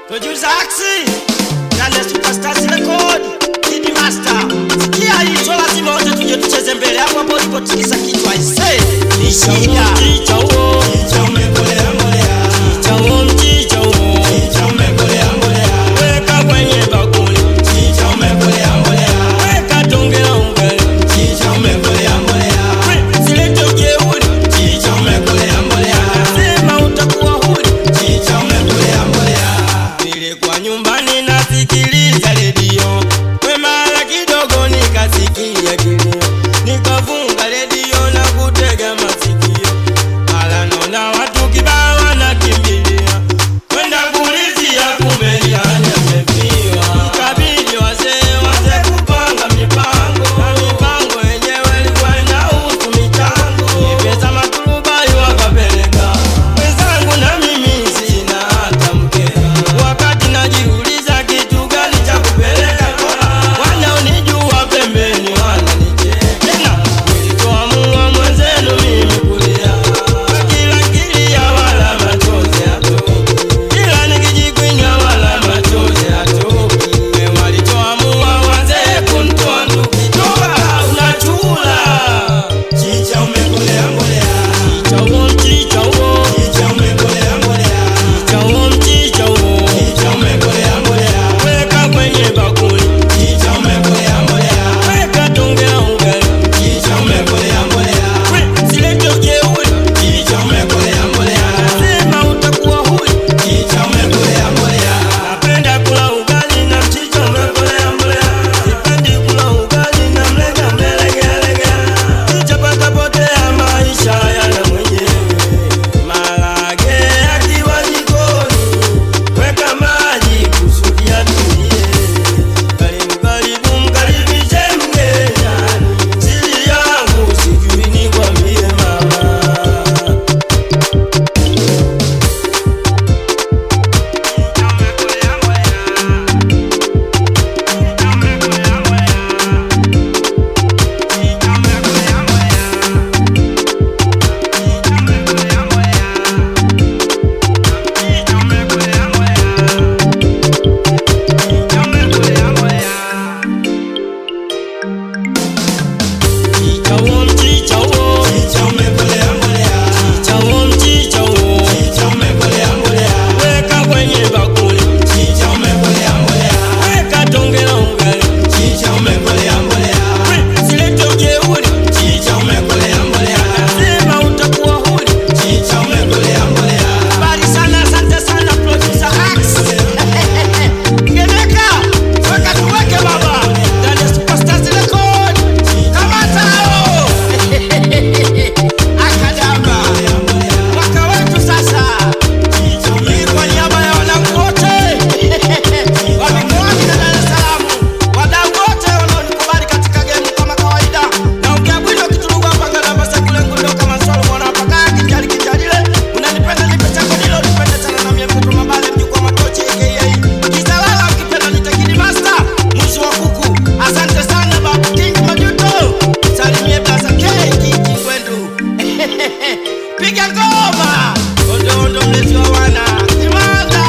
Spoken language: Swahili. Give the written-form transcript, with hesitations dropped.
Producer Axi ndani ya Superstars Record Kid Master. Sikia hii so lazima wote tuje tucheze mbele hapo hapo ulipotikisa kichwa ise. Ni shida. Chicha uo. Chicha umekolea mbolea. Chicha uo mchicha uo. Chicha umekolea mbolea. Weka kwenye bakuli. Chicha umekolea mbolea. Weka tonge la ugali. Chicha umekolea mbolea. Silete ujeuri. Chicha umekolea mbolea. Sema utakuwa huru. Chicha umekolea mbolea. Nilikuwa nyumbani nasikiliza redio, mara kidogo nikasikia kilio, nikafunga redio na kutega masikio, mara naona watu kibao wanakimbilia kwenda kulizia kumbe yani amefiwa. Ikabidi wazee kupanga mipango, na mipango yenyewe ilikuwa inahusu michango. Pesa maturubai wakapeleka wenzangu na mimi sina hata mkeka. Wakati najiuliza kitu gani cha kupeleka, wanaonijua pembeni wananicheka. Nilitoamua mwenzenu mimi kulia, kila kilia wala machozi hatoki, kila nikijikwinya wala machozi hatoki. Walitoamua wazee kunitoa nduki, toka unachula. Chicha umekolea mbolea. Chicha uo mchicha uo. Chicha umekolea mbolea. Chicha uo mchicha uo. Chicha umekolea mbolea. Weka kwenye bakuli. Chicha umekolea mbolea. Weka tonge la ugali. Chicha umekolea mbolea. Silete ujeuri. Chicha umekolea mbolea. Sema utakuwa huru. Chicha umekolea mbolea. Napenda kula ugali na mchicha umekolea mbolea. Sipendi kula ugali na mlega mbelegelega. Chicha patapotea maisha yana mwenyewe. Marage akiwa jikoni, weka maji kusudi atulie. Karibu karibu mkaribishe mgeni, siri yangu sijui nikwambie mama. Chicha uo mchicha uo. Chicha umekolea mbolea. Chicha uo mchicha uo. Chicha umekolea mbolea. Weka kwenye bakuli. Chicha umekolea mbolea. Weka tonge la ugali. Chicha umekolea mbolea. Silete ujeuri. Chicha umekolea mbolea. Sema utakuwa huru. Chicha umekolea mbolea. Bali sana, asante sana Producer Axi. Ngeneka, weka tuweke baba. Ndani ya Superstars Record. Kamata hao. Akadamba. Mwaka wetu sasa. Hii kwa niaba ya wanangu wote wa mikoani na Dar es Salaam, wadau wote wanaonikubali katika game kama kawaida. Naongea Bwino Kitulugu hapa Ngalamba Sekulengu ndo kama solo mwana hapa kaya kijalile. Unanipenda nipe chako nilo nipende sana na mie mtoto mabale mjukwa matochi aka Kizalala ukipenda nite Kid Master mwizi wa kuku. Asante sana babu King Majuto. Salimie Blaza K Kiki Kwendu. Piga ngoma. Ondo mlezi wa wana Kimanda.